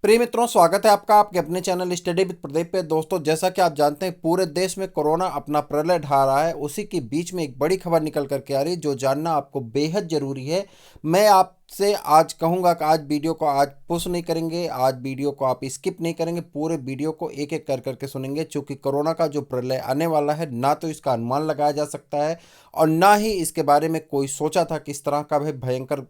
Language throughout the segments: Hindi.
प्रिय मित्रों, स्वागत है आपका आपके अपने चैनल स्टडी विद प्रदीप पे। दोस्तों, जैसा कि आप जानते हैं, पूरे देश में कोरोना अपना प्रलय ढा रहा है। उसी के बीच में एक बड़ी खबर निकल करके आ रही है जो जानना आपको बेहद जरूरी है। मैं आपसे आज कहूंगा कि आज वीडियो को आज पुश नहीं करेंगे, आज वीडियो को आप स्किप नहीं करेंगे, पूरे वीडियो को एक एक कर करके सुनेंगे। क्योंकि कोरोना का जो प्रलय आने वाला है, ना तो इसका अनुमान लगाया जा सकता है और ना ही इसके बारे में कोई सोचा था किस तरह का भी भयंकर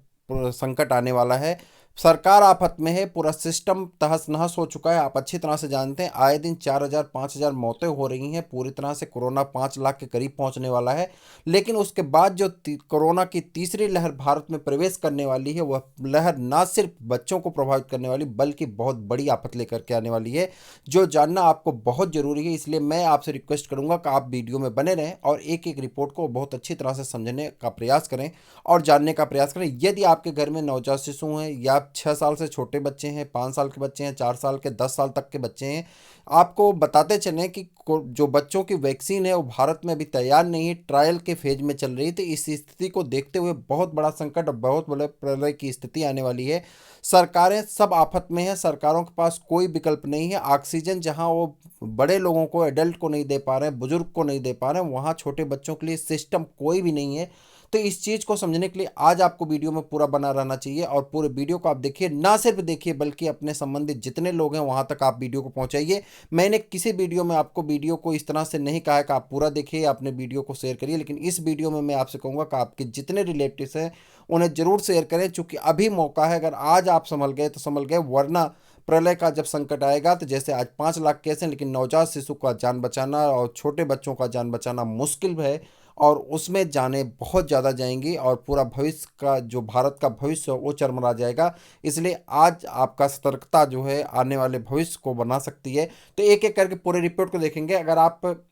संकट आने वाला है। सरकार आफत में है, पूरा सिस्टम तहस नहस हो चुका है। आप अच्छी तरह से जानते हैं, आए दिन 4,000 5,000 मौतें हो रही हैं। पूरी तरह से कोरोना 5 लाख के करीब पहुंचने वाला है। लेकिन उसके बाद जो कोरोना की तीसरी लहर भारत में प्रवेश करने वाली है, वह लहर ना सिर्फ बच्चों को प्रभावित करने वाली बल्कि बहुत बड़ी आफत लेकर के आने वाली है, जो जानना आपको बहुत जरूरी है। इसलिए मैं आपसे रिक्वेस्ट करूंगा कि आप वीडियो में बने रहें और एक एक रिपोर्ट को बहुत अच्छी तरह से समझने का प्रयास करें और जानने का प्रयास करें। यदि आपके घर में नवजात शिशु हैं या 6 साल से छोटे बच्चे हैं, 5 साल के बच्चे हैं, 4 साल के, 10 साल तक के बच्चे हैं, आपको बताते चलें कि जो बच्चों की वैक्सीन है वो भारत में अभी तैयार नहीं है, ट्रायल के फेज में चल रही थी। इस स्थिति को देखते हुए बहुत बड़ा संकट और बहुत बड़े प्रलय की स्थिति आने वाली है। सरकारें सब आफत में हैं, सरकारों के पास कोई विकल्प नहीं है। ऑक्सीजन जहां वो बड़े लोगों को, एडल्ट को नहीं दे पा रहे हैं, बुजुर्ग को नहीं दे पा रहे हैं, वहां छोटे बच्चों के लिए सिस्टम कोई भी नहीं है। तो इस चीज़ को समझने के लिए आज आपको वीडियो में पूरा बना रहना चाहिए और पूरे वीडियो को आप देखिए, ना सिर्फ देखिए बल्कि अपने संबंधित जितने लोग हैं वहां तक आप वीडियो को पहुंचाइए। मैंने किसी वीडियो में आपको वीडियो को इस तरह से नहीं कहा है कि आप पूरा देखिए, अपने वीडियो को शेयर करिए, लेकिन इस वीडियो में मैं आपसे कहूँगा कि आपके जितने रिलेटिव्स हैं उन्हें जरूर शेयर करें। चूँकि अभी मौका है, अगर आज आप संभल गए तो संभल गए, वरना प्रलय का जब संकट आएगा तो जैसे आज 5 लाख केस हैं, लेकिन नवजात शिशु का जान बचाना और छोटे बच्चों का जान बचाना मुश्किल है और उसमें जाने बहुत ज़्यादा जाएंगी और पूरा भविष्य का, जो भारत का भविष्य है, वो चरमरा जाएगा। इसलिए आज आपका सतर्कता जो है आने वाले भविष्य को बना सकती है। तो एक एक करके पूरे रिपोर्ट को देखेंगे। अगर आप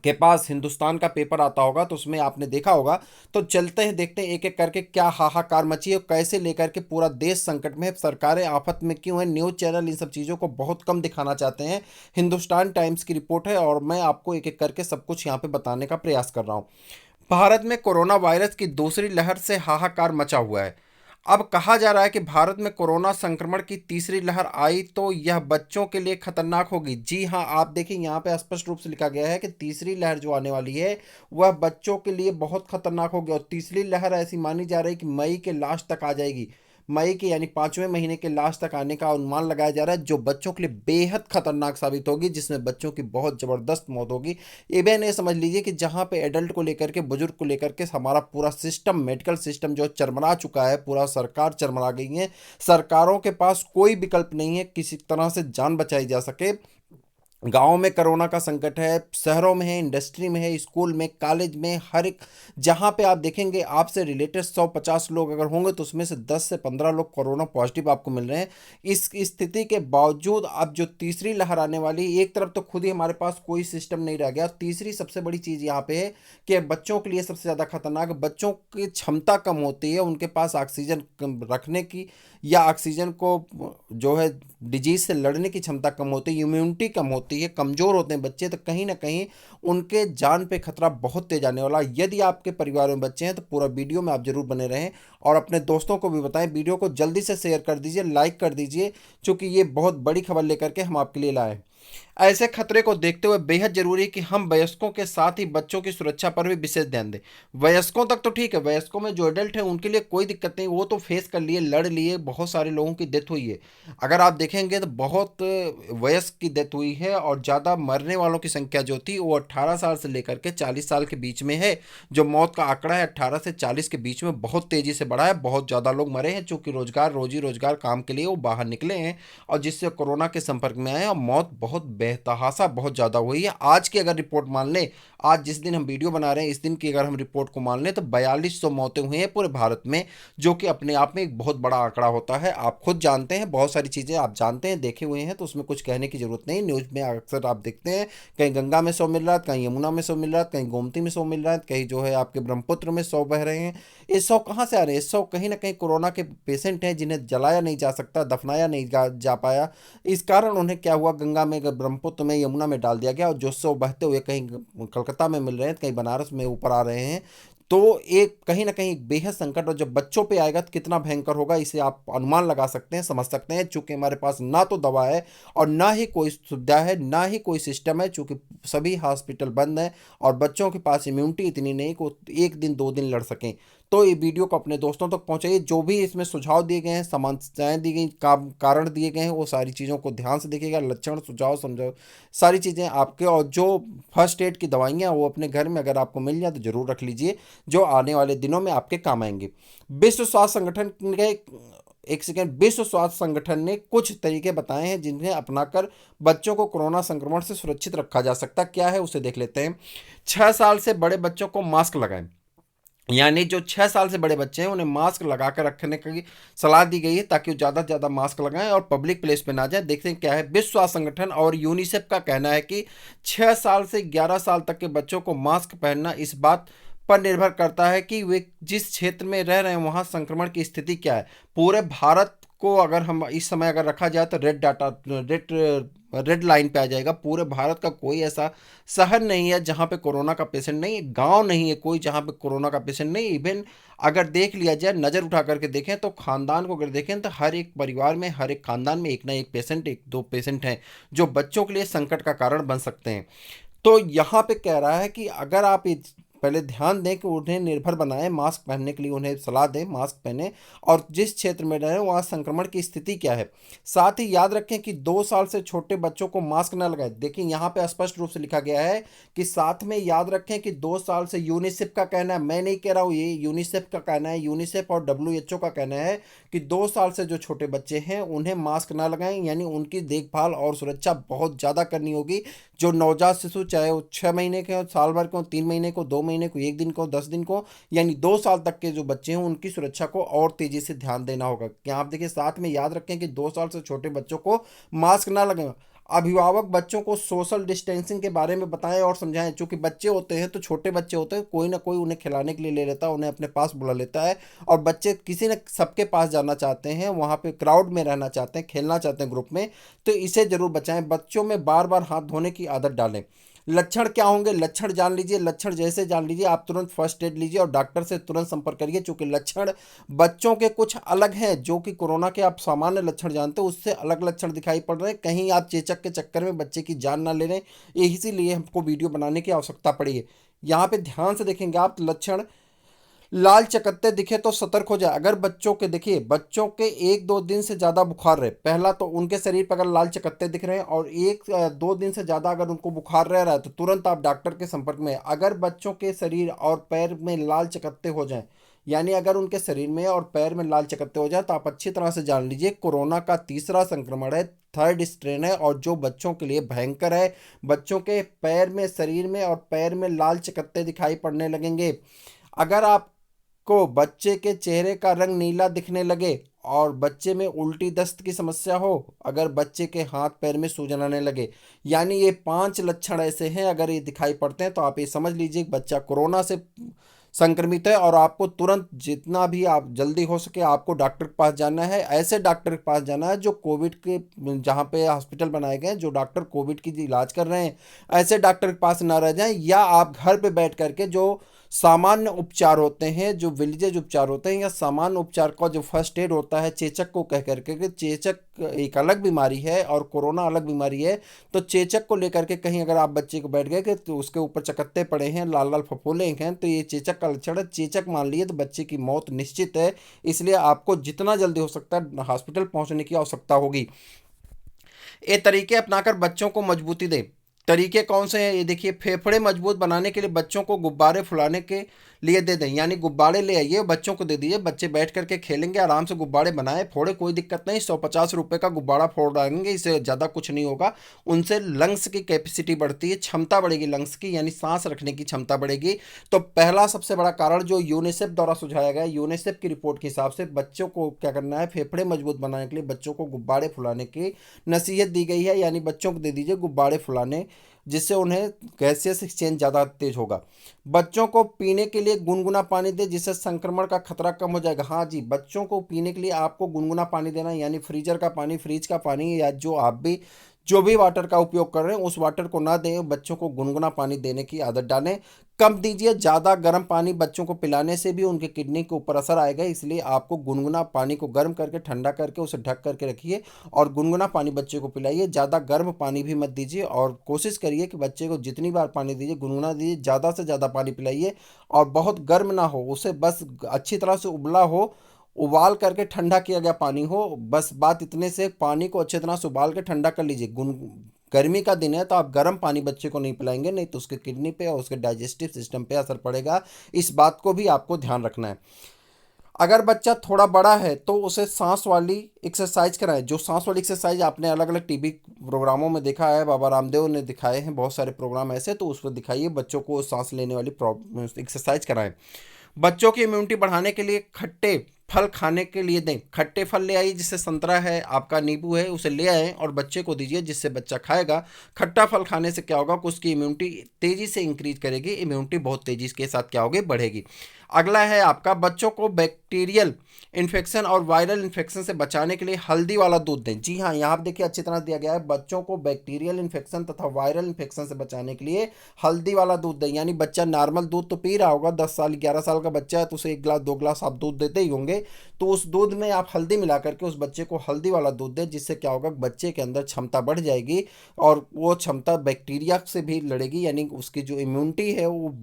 के पास हिंदुस्तान का पेपर आता होगा तो उसमें आपने देखा होगा। तो चलते हैं, देखते हैं एक एक करके क्या हाहाकार मची है और कैसे लेकर के पूरा देश संकट में है, सरकारें आफत में क्यों है। न्यूज़ चैनल इन सब चीज़ों को बहुत कम दिखाना चाहते हैं। हिंदुस्तान टाइम्स की रिपोर्ट है और मैं आपको एक एक करके सब कुछ यहाँ पे बताने का प्रयास कर रहा हूँ। भारत में कोरोना वायरस की दूसरी लहर से हाहाकार मचा हुआ है। अब कहा जा रहा है कि भारत में कोरोना संक्रमण की तीसरी लहर आई तो यह बच्चों के लिए खतरनाक होगी। जी हां, आप देखिए यहाँ पे स्पष्ट रूप से लिखा गया है कि तीसरी लहर जो आने वाली है वह बच्चों के लिए बहुत खतरनाक होगी और तीसरी लहर ऐसी मानी जा रही है कि मई के लास्ट तक आ जाएगी। मई के यानी 5वें महीने के लास्ट तक आने का अनुमान लगाया जा रहा है, जो बच्चों के लिए बेहद खतरनाक साबित होगी, जिसमें बच्चों की बहुत ज़बरदस्त मौत होगी। इवन ये समझ लीजिए कि जहाँ पे एडल्ट को लेकर के, बुजुर्ग को लेकर के हमारा पूरा सिस्टम, मेडिकल सिस्टम जो चरमरा चुका है, पूरा सरकार चरमरा गई है। सरकारों के पास कोई विकल्प नहीं है किसी तरह से जान बचाई जा सके। गांव में कोरोना का संकट है, शहरों में है, इंडस्ट्री में है, स्कूल में, कॉलेज में, हर एक जहां पे आप देखेंगे आपसे रिलेटेड 150 लोग अगर होंगे तो उसमें से 10 से 15 लोग कोरोना पॉजिटिव आपको मिल रहे हैं। इस स्थिति के बावजूद अब जो तीसरी लहर आने वाली है, एक तरफ तो खुद ही हमारे पास कोई सिस्टम नहीं रह गया, तीसरी सबसे बड़ी चीज़ यहाँ पे है कि बच्चों के लिए सबसे ज़्यादा खतरनाक, बच्चों की क्षमता कम होती है, उनके पास ऑक्सीजन रखने की या ऑक्सीजन को जो है डिजीज से लड़ने की क्षमता कम होती है, इम्यूनिटी कम होती है, कमज़ोर होते हैं बच्चे, तो कहीं ना कहीं उनके जान पे खतरा बहुत तेज आने वाला है। यदि आपके परिवार में बच्चे हैं तो पूरा वीडियो में आप जरूर बने रहें और अपने दोस्तों को भी बताएं। वीडियो को जल्दी से शेयर कर दीजिए, लाइक कर दीजिए, क्योंकि ये बहुत बड़ी खबर लेकर के हम आपके लिए लाए। ऐसे खतरे को देखते हुए बेहद जरूरी है कि हम वयस्कों के साथ ही बच्चों की सुरक्षा पर भी विशेष ध्यान दें। वयस्कों तक तो ठीक है, वयस्कों में जो एडल्ट हैं उनके लिए कोई दिक्कत नहीं, वो तो फेस कर लिए, लड़ लिए, बहुत सारे लोगों की डेथ हुई है। अगर आप देखेंगे तो बहुत वयस्क की डेथ हुई है और ज़्यादा मरने वालों की संख्या जो थी वो 18 साल से लेकर के 40 साल के बीच में है। जो मौत का आंकड़ा है 18 से 40 के बीच में बहुत तेज़ी से बढ़ा है, बहुत ज़्यादा लोग मरे हैं, चूँकि रोजगार, रोजी रोजगार, काम के लिए वो बाहर निकले हैं और जिससे कोरोना के संपर्क में आए और मौत बहुत बेतहाशा बहुत ज़्यादा हुई है। आज की अगर रिपोर्ट मान लें, आज जिस दिन हम वीडियो बना रहे हैं इस दिन की अगर हम रिपोर्ट को मान लें तो 4200 मौतें हुई हैं पूरे भारत में, जो कि अपने आप में एक बहुत बड़ा आंकड़ा होता है। आप खुद जानते हैं, बहुत सारी चीज़ें आप जानते हैं, देखे हुए हैं, तो उसमें कुछ कहने की जरूरत नहीं। न्यूज़ में अक्सर आप देखते हैं कहीं गंगा में 100 मिल रहा है, कहीं यमुना में 100 मिल रहा है, कहीं गोमती में 100 मिल रहा है, कहीं जो है आपके ब्रह्मपुत्र में 100 बह रहे हैं। ये 100 कहाँ से आ रहे हैं? 100 कहीं ना कहीं कोरोना के पेशेंट हैं जिन्हें जलाया नहीं जा सकता, दफनाया नहीं जा पाया। इस कारण उन्हें क्या हुआ, गंगा में, ब्रह्मपुत्र में, यमुना में डाल दिया गया और जो 100 बहते हुए कहीं कलकत्ता में मिल रहे हैं, कहीं बनारस में ऊपर आ रहे हैं। तो एक कहीं न कहीं बेहद संकट, और जब बच्चों पे आएगा तो कितना भयंकर होगा, इसे आप अनुमान लगा सकते हैं, समझ सकते हैं। चूँकि हमारे पास ना तो दवा है और ना ही कोई सुविधा है, ना ही कोई सिस्टम है, चूँकि सभी हॉस्पिटल बंद हैं और बच्चों के पास इम्यूनिटी इतनी नहीं कि वो 1 दिन 2 दिन लड़ सकें। तो ये वीडियो को अपने दोस्तों तक पहुँचाइए। जो भी इसमें सुझाव दिए गए हैं, समस्याएँ दी गई, कारण दिए गए हैं, वो सारी चीज़ों को ध्यान से देखिएगा। लक्षण, सुझाव, समझाओ, सारी चीज़ें आपके, और जो फर्स्ट एड की दवाइयाँ वो अपने घर में अगर आपको मिल जाए तो ज़रूर रख लीजिए, जो आने वाले दिनों में आपके काम आएंगे। विश्व स्वास्थ्य संगठन के एक सेकेंड विश्व स्वास्थ्य संगठन ने कुछ तरीके बताए हैं जिन्हें अपनाकर बच्चों को कोरोना संक्रमण से सुरक्षित रखा जा सकता है। क्या है उसे देख लेते हैं। 6 साल से बड़े बच्चों को मास्क लगाएं, यानी जो 6 साल से बड़े बच्चे हैं उन्हें मास्क लगा कर रखने की सलाह दी गई है, ताकि वो ज़्यादा से ज़्यादा मास्क लगाएं और पब्लिक प्लेस पे ना जाएं। देखते हैं क्या है। विश्व स्वास्थ्य संगठन और यूनिसेफ का कहना है कि 6 साल से 11 साल तक के बच्चों को मास्क पहनना इस बात पर निर्भर करता है कि वे जिस क्षेत्र में रह रहे हैं वहाँ संक्रमण की स्थिति क्या है। पूरे भारत को अगर हम इस समय अगर रखा जाए तो रेड लाइन पे आ जाएगा। पूरे भारत का कोई ऐसा शहर नहीं है जहाँ पे कोरोना का पेशेंट नहीं है, गांव नहीं है कोई जहाँ पे कोरोना का पेशेंट नहीं। इवन अगर देख लिया जाए, नज़र उठा करके देखें तो खानदान को अगर देखें तो हर एक परिवार में, हर एक खानदान में एक ना एक पेशेंट, एक दो पेशेंट हैं जो बच्चों के लिए संकट का कारण बन सकते हैं। तो यहाँ पे कह रहा है कि अगर आप पहले ध्यान दें कि उन्हें निर्भर बनाएं, मास्क पहनने के लिए उन्हें सलाह दें, मास्क पहने, और जिस क्षेत्र में रहें वहाँ संक्रमण की स्थिति क्या है। साथ ही याद रखें कि 2 साल से छोटे बच्चों को मास्क न लगाएं। देखिए यहाँ पे स्पष्ट रूप से लिखा गया है कि साथ में याद रखें कि 2 साल से, यूनिसेफ का कहना है, मैं नहीं कह रहा हूँ, ये यूनिसेफ का कहना है, यूनिसेफ और WHO का कहना है कि 2 साल से जो छोटे बच्चे हैं उन्हें मास्क ना लगाएं, यानी उनकी देखभाल और सुरक्षा बहुत ज़्यादा करनी होगी। जो नवजात शिशु, चाहे वो 6 महीने के हो, साल भर के हो, 3 महीने को, 2 महीने को, 1 दिन को, 10 दिन को, यानी 2 साल तक के जो बच्चे हैं उनकी सुरक्षा को और तेजी से ध्यान देना होगा। क्या आप देखिए, साथ में याद रखें कि 2 साल से छोटे बच्चों को मास्क ना लगाएं। अभिभावक बच्चों को सोशल डिस्टेंसिंग के बारे में बताएं और समझाएं। चूंकि बच्चे होते हैं तो छोटे बच्चे होते हैं, कोई ना कोई उन्हें खिलाने के लिए ले लेता है, उन्हें अपने पास बुला लेता है, और बच्चे किसी न सबके पास जाना चाहते हैं, वहाँ पे क्राउड में रहना चाहते हैं, खेलना चाहते हैं ग्रुप में। तो इसे जरूर बचाएं। बच्चों में बार बार हाथ धोने की आदत डालें। लक्षण क्या होंगे, लक्षण जान लीजिए। लक्षण जैसे जान लीजिए, आप तुरंत फर्स्ट एड लीजिए और डॉक्टर से तुरंत संपर्क करिए। चूंकि लक्षण बच्चों के कुछ अलग हैं, जो कि कोरोना के आप सामान्य लक्षण जानते हो उससे अलग लक्षण दिखाई पड़ रहे हैं। कहीं आप चेचक के चक्कर में बच्चे की जान ना ले लें, इसीलिए हमको वीडियो बनाने की आवश्यकता पड़ी है। यहाँ पे ध्यान से देखेंगे आप, लक्षण लाल चकत्ते दिखे तो सतर्क हो जाए। अगर बच्चों के, देखिए बच्चों के 1-2 दिन से ज़्यादा बुखार रहे, पहला तो उनके शरीर पर अगर लाल चकत्ते दिख रहे हैं और 1-2 दिन से ज़्यादा अगर उनको बुखार रह रहा है तो तुरंत आप डॉक्टर के संपर्क में। अगर बच्चों के शरीर और पैर में लाल चकत्ते हो जाएं, यानी अगर उनके शरीर में और पैर में लाल चकत्ते हो जाए, तो आप अच्छी तरह से जान लीजिए कोरोना का तीसरा संक्रमण है, थर्ड स्ट्रेन है, और जो बच्चों के लिए भयंकर है। बच्चों के पैर में, शरीर में और पैर में लाल चकत्ते दिखाई पड़ने लगेंगे। अगर आपको बच्चे के चेहरे का रंग नीला दिखने लगे और बच्चे में उल्टी दस्त की समस्या हो, अगर बच्चे के हाथ पैर में सूजन आने लगे, यानी ये 5 लक्षण ऐसे हैं, अगर ये दिखाई पड़ते हैं तो आप ये समझ लीजिए कि बच्चा कोरोना से संक्रमित है, और आपको तुरंत जितना भी आप जल्दी हो सके आपको डॉक्टर के पास जाना है। ऐसे डॉक्टर के पास जाना है जो कोविड के, जहाँ पे हॉस्पिटल बनाए गए हैं जो डॉक्टर कोविड की इलाज कर रहे हैं, ऐसे डॉक्टर के पास ना रह जाएं। या आप घर पे बैठ करके जो सामान्य उपचार होते हैं, जो विलेजेज उपचार होते हैं, या सामान्य उपचार का जो फर्स्ट एड होता है, चेचक को कह करके कि चेचक एक अलग बीमारी है और कोरोना अलग बीमारी है, तो चेचक को लेकर के कहीं अगर आप बच्चे को बैठ गए कि तो उसके ऊपर चकत्ते पड़े हैं, लाल लाल फफोले हैं, तो ये चेचक का लक्षण है। चेचक मान लिए तो बच्चे की मौत निश्चित है। इसलिए आपको जितना जल्दी हो सकता है हॉस्पिटल पहुंचने की आवश्यकता होगी। ये तरीके अपनाकर बच्चों को मजबूती दें। तरीके कौन से हैं ये देखिए। फेफड़े मजबूत बनाने के लिए बच्चों को गुब्बारे फुलाने के लिए दे दें, यानी गुब्बारे ले आइए बच्चों को दे दीजिए, बच्चे बैठ करके खेलेंगे, आराम से गुब्बारे बनाए फोड़े, कोई दिक्कत नहीं। 150 रुपये का गुब्बारा फोड़ डालेंगे, इससे ज़्यादा कुछ नहीं होगा। उनसे लंग्स की कैपेसिटी बढ़ती है, क्षमता बढ़ेगी लंग्स की, यानी सांस रखने की क्षमता बढ़ेगी। तो पहला सबसे बड़ा कारण जो यूनिसेफ द्वारा सुझाया गया, यूनिसेफ की रिपोर्ट के हिसाब से बच्चों को क्या करना है, फेफड़े मजबूत बनाने के लिए बच्चों को गुब्बारे फुलाने की नसीहत दी गई है, यानी बच्चों को दे दीजिए गुब्बारे फुलाने, जिससे उन्हें गैसियस एक्सचेंज ज़्यादा तेज होगा। बच्चों को पीने के लिए गुनगुना पानी दें, जिससे संक्रमण का खतरा कम हो जाएगा। हाँ जी, बच्चों को पीने के लिए आपको गुनगुना पानी देना, यानी फ्रीजर का पानी, फ्रिज का पानी, या जो आप भी जो भी वाटर का उपयोग कर रहे हैं उस वाटर को ना दें, बच्चों को गुनगुना पानी देने की आदत डालें। कम दीजिए, ज़्यादा गर्म पानी बच्चों को पिलाने से भी उनके किडनी के ऊपर असर आएगा, इसलिए आपको गुनगुना पानी को गर्म करके ठंडा करके उसे ढक करके रखिए और गुनगुना पानी बच्चे को पिलाइए। ज़्यादा गर्म पानी भी मत दीजिए और कोशिश करिए कि बच्चे को जितनी बार पानी दीजिए गुनगुना दीजिए, ज़्यादा से ज़्यादा पानी पिलाइए और बहुत गर्म ना हो, उसे बस अच्छी तरह से उबला हो, उबाल करके ठंडा किया गया पानी हो, बस बात इतने से पानी को अच्छी तरह से उबाल के ठंडा कर लीजिए। गुन गर्मी का दिन है तो आप गर्म पानी बच्चे को नहीं पिलाएंगे, नहीं तो उसके किडनी पे और उसके डाइजेस्टिव सिस्टम पे असर पड़ेगा। इस बात को भी आपको ध्यान रखना है। अगर बच्चा थोड़ा बड़ा है तो उसे सांस वाली एक्सरसाइज कराएं। जो सांस वाली एक्सरसाइज आपने अलग अलग टीवी प्रोग्रामों में देखा है, बाबा रामदेव ने दिखाए हैं बहुत सारे प्रोग्राम ऐसे, तो उस पर दिखाइए बच्चों को सांस लेने वाली एक्सरसाइज कराएं। बच्चों की इम्यूनिटी बढ़ाने के लिए खट्टे फल खाने के लिए दें। खट्टे फल ले आइए, जिससे संतरा है, आपका नींबू है, उसे ले आएँ और बच्चे को दीजिए, जिससे बच्चा खाएगा। खट्टा फल खाने से क्या होगा कि उसकी इम्यूनिटी तेज़ी से इंक्रीज करेगी, इम्यूनिटी बहुत तेज़ी के साथ क्या होगी, बढ़ेगी। अगला है आपका, बच्चों को बैक्टीरियल इन्फेक्शन और वायरल इन्फेक्शन से बचाने के लिए हल्दी वाला दूध दें। जी हाँ, यहाँ आप देखिए अच्छी तरह दिया गया है, बच्चों को बैक्टीरियल इन्फेक्शन तथा वायरल इन्फेक्शन से बचाने के लिए हल्दी वाला दूध दें। यानी बच्चा नॉर्मल दूध तो पी रहा होगा, 10 साल 11 साल का बच्चा है तो उसे 1 गिलास 2 गिलास आप दूध देते ही होंगे, तो उस दूध में आप हल्दी मिला करके उस बच्चे को हल्दी वाला दूध दें, जिससे क्या होगा, बच्चे के अंदर क्षमता बढ़ जाएगी और वो क्षमता बैक्टीरिया से भी लड़ेगी, यानी उसकी जो इम्यूनिटी है वो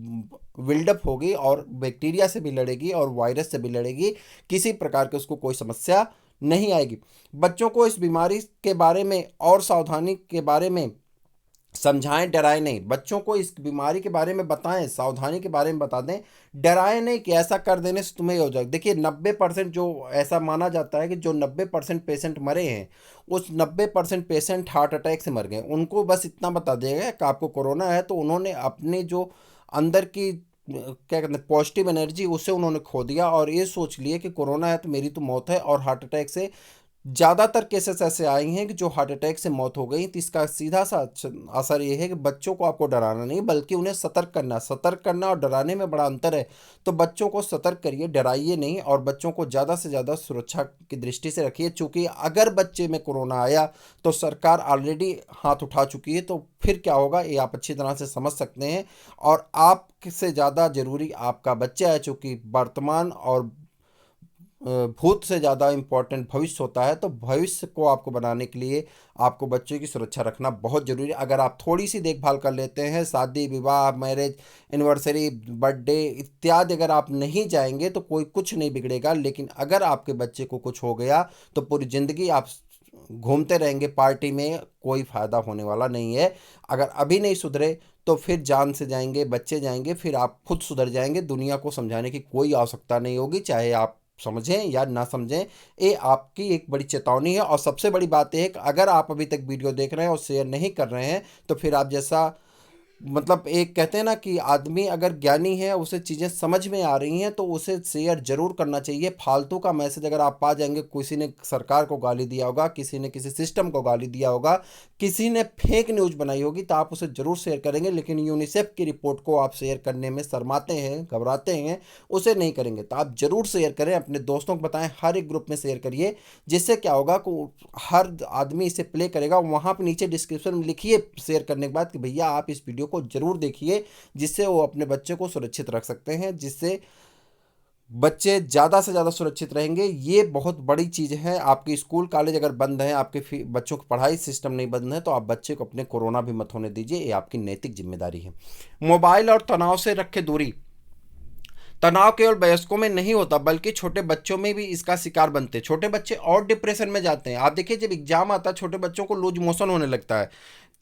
बिल्डअप होगी और बैक्टीरिया से भी लड़ेगी और वायरस से भी लड़ेगी। किसी प्रकार की उसको कोई समस्या नहीं आएगी। बच्चों को इस बीमारी के बारे में और सावधानी के बारे में समझाएं, डराएं नहीं। बच्चों को इस बीमारी के बारे में बताएं, सावधानी के बारे में बता दें, डराएं नहीं कि ऐसा कर देने से तुम्हें हो जाएगा। देखिए 90% जो ऐसा माना जाता है कि जो 90% पेशेंट मरे हैं, उस 90% पेशेंट हार्ट अटैक से मर गए। उनको बस इतना बता दिया कि आपको कोरोना है, तो उन्होंने अपने जो अंदर की क्या कहते हैं पॉजिटिव एनर्जी, उसे उन्होंने खो दिया और ये सोच लिए कि कोरोना है तो मेरी तो मौत है, और हार्ट अटैक से ज़्यादातर केसेस ऐसे आए हैं कि जो हार्ट अटैक से मौत हो गई। तो इसका सीधा सा असर ये है कि बच्चों को आपको डराना नहीं बल्कि उन्हें सतर्क करना। सतर्क करना और डराने में बड़ा अंतर है, तो बच्चों को सतर्क करिए, डराइए नहीं, और बच्चों को ज़्यादा से ज़्यादा सुरक्षा की दृष्टि से रखिए। चूँकि अगर बच्चे में कोरोना आया तो सरकार ऑलरेडी हाथ उठा चुकी है, तो फिर क्या होगा ये आप अच्छी तरह से समझ सकते हैं। और आपसे ज़्यादा ज़रूरी आपका बच्चा है, चूँकि वर्तमान और भूत से ज़्यादा इम्पोर्टेंट भविष्य होता है, तो भविष्य को आपको बनाने के लिए आपको बच्चे की सुरक्षा रखना बहुत ज़रूरी है। अगर आप थोड़ी सी देखभाल कर लेते हैं, शादी विवाह मैरिज एनिवर्सरी बर्थडे इत्यादि अगर आप नहीं जाएंगे तो कोई कुछ नहीं बिगड़ेगा, लेकिन अगर आपके बच्चे को कुछ हो गया तो पूरी ज़िंदगी आप घूमते रहेंगे पार्टी में, कोई फ़ायदा होने वाला नहीं है। अगर अभी नहीं सुधरे तो फिर जान से जाएंगे, बच्चे जाएंगे, फिर आप खुद सुधर जाएंगे। दुनिया को समझाने की कोई आवश्यकता नहीं होगी, चाहे आप समझें या ना समझें। ये आपकी एक बड़ी चेतावनी है। और सबसे बड़ी बात यह है कि अगर आप अभी तक वीडियो देख रहे हैं और शेयर नहीं कर रहे हैं तो फिर आप जैसा, मतलब एक कहते हैं ना कि आदमी अगर ज्ञानी है, उसे चीज़ें समझ में आ रही हैं तो उसे शेयर जरूर करना चाहिए। फालतू का मैसेज अगर आप पा जाएंगे, किसी ने सरकार को गाली दिया होगा, किसी ने किसी सिस्टम को गाली दिया होगा, किसी ने फेक न्यूज़ बनाई होगी, तो आप उसे ज़रूर शेयर करेंगे। लेकिन यूनिसेफ की रिपोर्ट को आप शेयर करने में शर्माते हैं, घबराते हैं, उसे नहीं करेंगे। तो आप ज़रूर शेयर करें, अपने दोस्तों को बताएं, हर एक ग्रुप में शेयर करिए, जिससे क्या होगा कि हर आदमी इसे प्ले करेगा। वहाँ पर नीचे डिस्क्रिप्शन में लिखिए शेयर करने के बाद कि भैया आप इस वीडियो को जरूर देखिए, जिससे वो अपने बच्चे को सुरक्षित रख सकते हैं, जिससे बच्चे ज़्यादा से ज़्यादा सुरक्षित रहेंगे। ये बहुत बड़ी चीज़ है। आपके स्कूल कॉलेज अगर बंद हैं, आपके बच्चों की पढ़ाई सिस्टम नहीं बंद है, तो आप बच्चे को अपने कोरोना भी मत होने दीजिए, ये आपकी नैतिक जिम्मेदारी है। मोबाइल और तनाव से रखें दूरी। तनाव केवल वयस्कों में नहीं होता बल्कि छोटे बच्चों में भी इसका शिकार बनते हैं। छोटे बच्चे और डिप्रेशन में जाते हैं। आप देखिए जब एग्जाम आता है, छोटे बच्चों को लूज मोशन होने लगता है,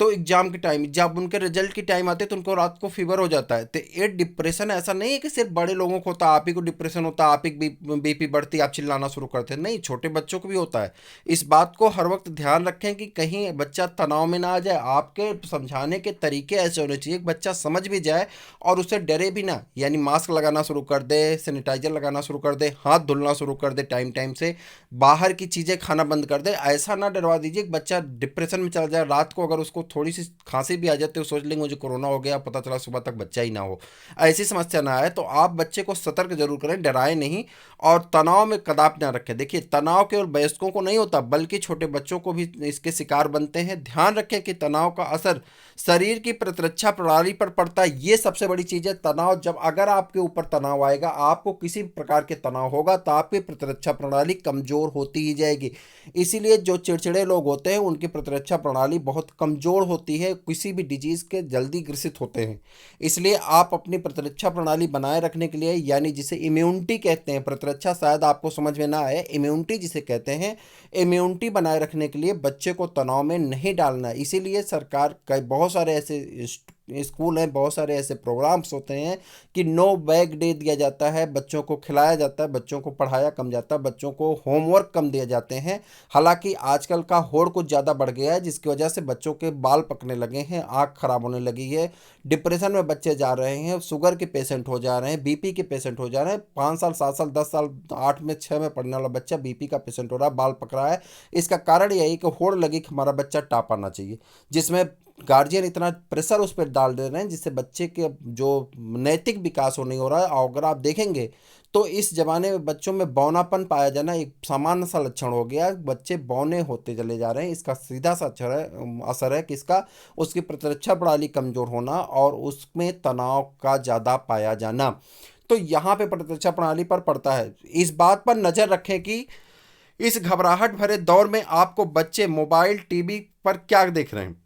तो एग्जाम के टाइम जब उनके रिजल्ट की टाइम आते है तो उनको रात को फीवर हो जाता है। तो ये डिप्रेशन ऐसा नहीं है कि सिर्फ बड़े लोगों को होता है, आप ही को डिप्रेशन होता है, आप ही बीपी बढ़ती, आप चिल्लाना शुरू करते हैं, नहीं, छोटे बच्चों को भी होता है। इस बात को हर वक्त ध्यान रखें कि कहीं बच्चा तनाव में ना आ जाए। आपके समझाने के तरीके ऐसे होने चाहिए कि बच्चा समझ भी जाए और उसे डरे भी ना। यानी मास्क लगाना शुरू कर दे, सैनिटाइजर लगाना शुरू कर दे, हाथ धुलना शुरू कर दे टाइम टाइम से, बाहर की चीज़ें खाना बंद कर दे। ऐसा ना डरवा दीजिए कि बच्चा डिप्रेशन में चला जाए। रात को अगर उसको थोड़ी सी खांसी भी आ जाती है, सोच लेंगे मुझे कोरोना हो गया, पता चला सुबह तक बच्चा ही ना हो, ऐसी समस्या ना आए। तो आप बच्चे को सतर्क जरूर करें, डराएं नहीं और तनाव में कदापि ना रखें। देखिए, तनाव केवल वयस्कों को नहीं होता बल्कि छोटे बच्चों को भी इसके शिकार बनते हैं। ध्यान रखें कि तनाव का असर शरीर की प्रतिरक्षा प्रणाली पर पड़ता है, ये सबसे बड़ी चीज़ है। तनाव जब अगर आपके ऊपर तनाव आएगा, आपको किसी प्रकार के तनाव होगा, तो आपकी प्रतिरक्षा प्रणाली कमजोर होती ही जाएगी। इसीलिए जो चिड़चिड़े लोग होते हैं उनकी प्रतिरक्षा प्रणाली बहुत कमजोर होती है, किसी भी डिजीज के जल्दी ग्रसित होते हैं। इसलिए आप अपनी प्रतिरक्षा प्रणाली बनाए रखने के लिए, यानी जिसे इम्यूनिटी कहते हैं, प्रतिरक्षा शायद आपको समझ में ना आए, इम्यूनिटी जिसे कहते हैं, इम्यूनिटी बनाए रखने के लिए बच्चे को तनाव में नहीं डालना है। इसीलिए सरकार कई बहुत सारे ऐसे स्कूल हैं, बहुत सारे ऐसे प्रोग्राम्स होते हैं कि नो बैग डे दिया जाता है, बच्चों को खिलाया जाता है, बच्चों को पढ़ाया कम जाता है, बच्चों को होमवर्क कम दिए जाते हैं। हालांकि आजकल का होड़ कुछ ज़्यादा बढ़ गया है, जिसकी वजह से बच्चों के बाल पकने लगे हैं, आँख खराब होने लगी है, डिप्रेशन में बच्चे जा रहे हैं, शुगर के पेशेंट हो जा रहे हैं, बीपी के पेशेंट हो जा रहे हैं। 5 साल 7 साल 10 साल 8 में 6 में पढ़ने वाला बच्चा बीपी का पेशेंट हो रहा है, बाल पक रहा है। इसका कारण यही कि होड़ लगी कि हमारा बच्चा टॉप आना चाहिए, जिसमें गार्जियन इतना प्रेशर उस पर डाल दे रहे हैं जिससे बच्चे के जो नैतिक विकास हो नहीं हो रहा है। और अगर आप देखेंगे तो इस जमाने में बच्चों में बौनापन पाया जाना एक सामान्य सा लक्षण हो गया है, बच्चे बौने होते चले जा रहे हैं। इसका सीधा सा असर है किसका, उसकी प्रतिरक्षा प्रणाली कमजोर होना और उसमें तनाव का ज़्यादा पाया जाना। तो यहाँ पे प्रतिरक्षा प्रणाली पर पड़ता है। इस बात पर नज़र रखें कि इस घबराहट भरे दौर में आपको बच्चे मोबाइल टीवी पर क्या देख रहे हैं।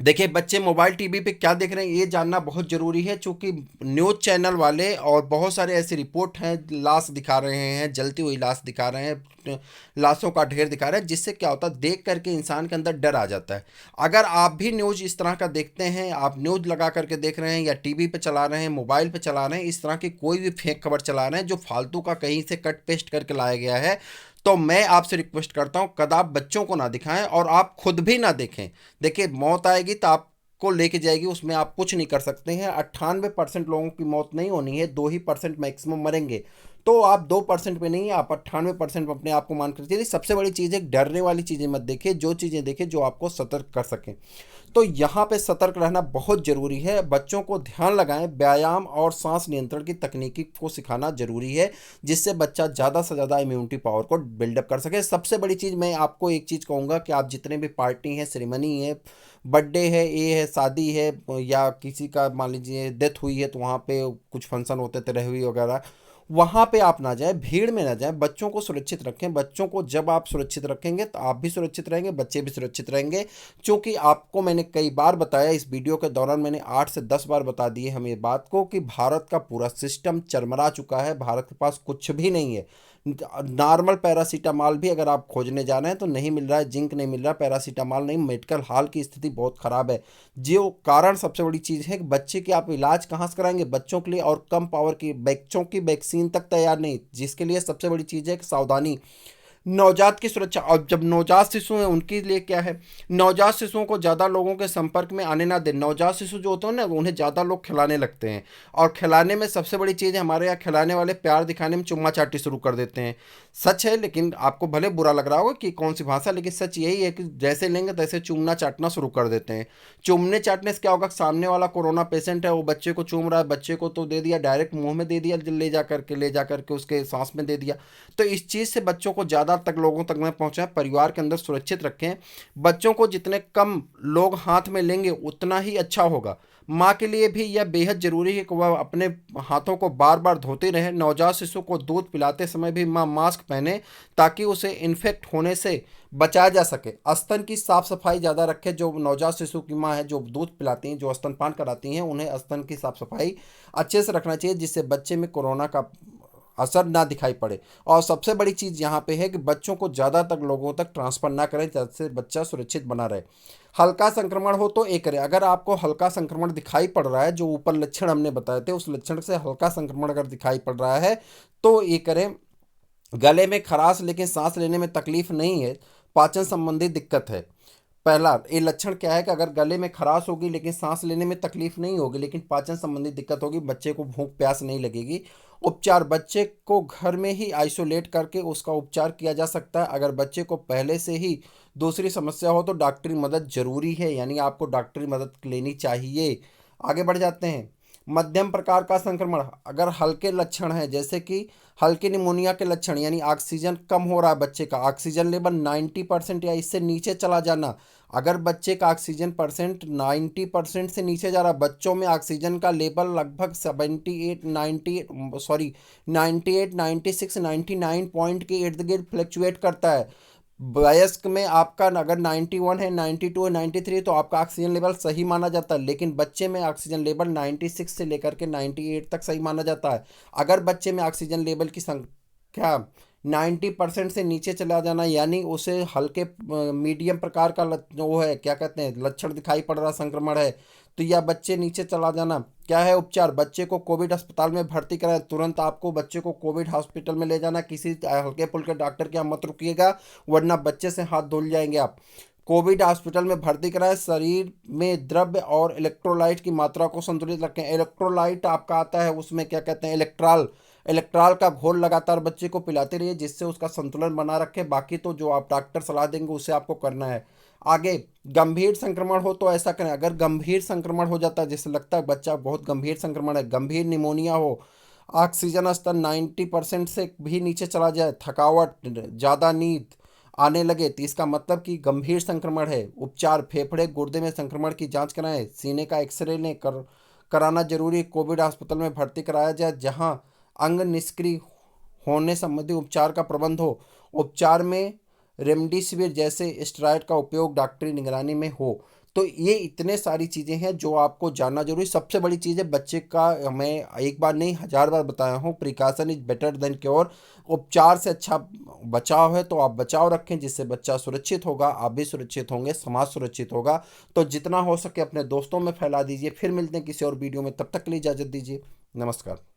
देखिए, बच्चे मोबाइल टीवी पे क्या देख रहे हैं ये जानना बहुत ज़रूरी है, क्योंकि न्यूज़ चैनल वाले और बहुत सारे ऐसे रिपोर्ट हैं, लाश दिखा रहे हैं, जलती हुई लाश दिखा रहे हैं, लाशों का ढेर दिखा रहे हैं, जिससे क्या होता है देख करके इंसान के अंदर डर आ जाता है। अगर आप भी न्यूज़ इस तरह का देखते हैं, आप न्यूज़ लगा करके देख रहे हैं या टीवी पे चला रहे हैं, मोबाइल पे चला रहे हैं, इस तरह की कोई भी फेक खबर चला रहे हैं जो फालतू का कहीं से कट पेस्ट करके लाया गया है, तो मैं आपसे रिक्वेस्ट करता हूं कदाप बच्चों को ना दिखाएं और आप खुद भी ना देखें। देखिए, मौत आएगी तो आपको लेके जाएगी, उसमें आप कुछ नहीं कर सकते हैं। 98% लोगों की मौत नहीं होनी है, 2% मैक्सिमम मरेंगे। तो आप 2% पे नहीं, आप 98% अपने आप को मान कर चलिए। सबसे बड़ी चीज़ है, डरने वाली चीज़ें मत देखिए, जो चीज़ें देखें जो आपको सतर्क कर सकें। तो यहाँ पे सतर्क रहना बहुत ज़रूरी है। बच्चों को ध्यान लगाएं, व्यायाम और सांस नियंत्रण की तकनीकी को सिखाना ज़रूरी है, जिससे बच्चा ज़्यादा से ज़्यादा इम्यूनिटी पावर को बिल्डअप कर सके। सबसे बड़ी चीज़ मैं आपको एक चीज़ कहूँगा कि आप जितने भी पार्टी है, सेरेमनी है, बर्थडे है, ये है, शादी है, या किसी का मान लीजिए डेथ हुई है तो वहाँ पे कुछ फंक्शन होते थे, रहवी वगैरह, वहाँ पे आप ना जाएं, भीड़ में ना जाएं। बच्चों को सुरक्षित रखें। बच्चों को जब आप सुरक्षित रखेंगे तो आप भी सुरक्षित रहेंगे, बच्चे भी सुरक्षित रहेंगे। क्योंकि आपको मैंने कई बार बताया, इस वीडियो के दौरान मैंने 8 से 10 बार बता दिए हम ये बात को कि भारत का पूरा सिस्टम चरमरा चुका है। भारत के पास कुछ भी नहीं है। नॉर्मल पैरासीटामॉल भी अगर आप खोजने जा रहे हैं तो नहीं मिल रहा है, जिंक नहीं मिल रहा, पैरासीटामॉल नहीं, मेडिकल हॉल की स्थिति बहुत ख़राब है। जो कारण सबसे बड़ी चीज़ है कि बच्चे की आप इलाज कहाँ से कराएंगे बच्चों के लिए, और कम पावर की बच्चों की वैक्सीन तक तैयार नहीं, जिसके लिए सबसे बड़ी चीज़ है कि सावधानी, नवजात की सुरक्षा। और जब नवजात शिशु हैं उनके लिए क्या है, नवजात शिशुओं को ज़्यादा लोगों के संपर्क में आने ना दें। नवजात शिशु जो होते हैं ना, उन्हें ज़्यादा लोग खिलाने लगते हैं, और खिलाने में सबसे बड़ी चीज़ है, हमारे यहाँ खिलाने वाले प्यार दिखाने में चुम्मा चाटी शुरू कर देते हैं। सच है, लेकिन आपको भले बुरा लग रहा होगा कि कौन सी भाषा, लेकिन सच यही है कि जैसे लेंगे तैसे चूमना चाटना शुरू कर देते हैं। चूमने चाटने से क्या होगा, सामने वाला कोरोना पेशेंट है, वो बच्चे को चूम रहा है, बच्चे को तो दे दिया, डायरेक्ट मुंह में दे दिया, ले जा करके उसके सांस में दे दिया। तो इस चीज़ से बच्चों को ज़्यादा तक लोगों तक न पहुँचाएं, परिवार के अंदर सुरक्षित रखें। बच्चों को जितने कम लोग हाथ में लेंगे उतना ही अच्छा होगा। माँ के लिए भी यह बेहद ज़रूरी है कि वह अपने हाथों को बार बार धोते रहें। नवजात शिशु को दूध पिलाते समय भी माँ मास्क पहने, ताकि उसे इन्फेक्ट होने से बचाया जा सके। स्तन की साफ सफाई ज़्यादा रखें। जो नवजात शिशु की माँ है, जो दूध पिलाती हैं, जो स्तनपान कराती हैं, उन्हें स्तन की साफ सफाई अच्छे से रखना चाहिए, जिससे बच्चे में कोरोना का असर ना दिखाई पड़े। और सबसे बड़ी चीज़ यहाँ पे है कि बच्चों को ज़्यादा तक लोगों तक ट्रांसफ़र ना करें, जिससे बच्चा सुरक्षित बना रहे। हल्का संक्रमण हो तो ये करें। अगर आपको हल्का संक्रमण दिखाई पड़ रहा है, जो ऊपर लक्षण हमने बताए थे, उस लक्षण से हल्का संक्रमण अगर दिखाई पड़ रहा है तो ये करें। गले में खराश लेकिन सांस लेने में तकलीफ नहीं है, पाचन संबंधी दिक्कत है, पहला ये लक्षण क्या है कि अगर गले में खराश होगी लेकिन सांस लेने में तकलीफ नहीं होगी, लेकिन पाचन संबंधी दिक्कत होगी, बच्चे को भूख प्यास नहीं लगेगी। उपचार, बच्चे को घर में ही आइसोलेट करके उसका उपचार किया जा सकता है। अगर बच्चे को पहले से ही दूसरी समस्या हो तो डॉक्टरी मदद जरूरी है, यानी आपको डॉक्टरी मदद लेनी चाहिए। आगे बढ़ जाते हैं। मध्यम प्रकार का संक्रमण, अगर हल्के लक्षण हैं जैसे कि हल्के निमोनिया के लक्षण, यानी ऑक्सीजन कम हो रहा है, बच्चे का ऑक्सीजन लेवल 90% या इससे नीचे चला जाना। अगर बच्चे का ऑक्सीजन परसेंट 90% से नीचे जा रहा है, बच्चों में ऑक्सीजन का लेवल लगभग 78 90 सॉरी 98 96 99 पॉइंट के इर्द गिर्द फ्लक्चुएट करता है। वयस्क में आपका अगर 91 है, 92 है, 93 तो आपका ऑक्सीजन लेवल सही माना जाता है, लेकिन बच्चे में ऑक्सीजन लेवल 96 से लेकर के 98 तक सही माना जाता है। अगर बच्चे में ऑक्सीजन लेवल की संख्या 90% से नीचे चला जाना, यानी उसे हल्के मीडियम प्रकार का वो है, क्या कहते हैं, लक्षण दिखाई पड़ रहा संक्रमण है, तो यह बच्चे नीचे चला जाना। क्या है उपचार, बच्चे को कोविड अस्पताल में भर्ती कराएं। तुरंत आपको बच्चे को कोविड हॉस्पिटल में ले जाना, किसी हल्के फुल्के डॉक्टर के यहाँ मत रुकिएगा, वरना बच्चे से हाथ धुल जाएंगे आप। कोविड हॉस्पिटल में भर्ती कराएं। शरीर में द्रव्य और इलेक्ट्रोलाइट की मात्रा को संतुलित रखें। इलेक्ट्रोलाइट आपका आता है उसमें, क्या कहते हैं, इलेक्ट्रॉल, इलेक्ट्रॉल का घोल लगातार बच्चे को पिलाते रहिए जिससे उसका संतुलन बना रखे। बाकी तो जो आप डॉक्टर सलाह देंगे उसे आपको करना है। आगे, गंभीर संक्रमण हो तो ऐसा करें। अगर गंभीर संक्रमण हो जाता है, जिससे लगता है बच्चा बहुत गंभीर संक्रमण है, गंभीर निमोनिया हो, ऑक्सीजन स्तर 90% से भी नीचे चला जाए, थकावट, ज़्यादा नींद आने लगे, तो इसका मतलब कि गंभीर संक्रमण है। उपचार, फेफड़े गुर्दे में संक्रमण की जांच कराएं। सीने का एक्सरे लें, कराना जरूरी। कोविड अस्पताल में भर्ती कराया जाए जहां अंग निष्क्रिय होने संबंधी उपचार का प्रबंध हो। उपचार में रेमडेसिविर जैसे स्टेरॉयड का उपयोग डॉक्टरी निगरानी में हो। तो ये इतने सारी चीज़ें हैं जो आपको जानना जरूरी। सबसे बड़ी चीज़ है बच्चे का, मैं एक बार नहीं 1000 बार बताया हूँ, precaution is better than cure. उपचार से अच्छा बचाव है, तो आप बचाव रखें जिससे बच्चा सुरक्षित होगा, आप भी सुरक्षित होंगे, समाज सुरक्षित होगा। तो जितना हो सके अपने दोस्तों में फैला दीजिए। फिर मिलते हैं किसी और वीडियो में, तब तक के लिए इजाज़त दीजिए। नमस्कार।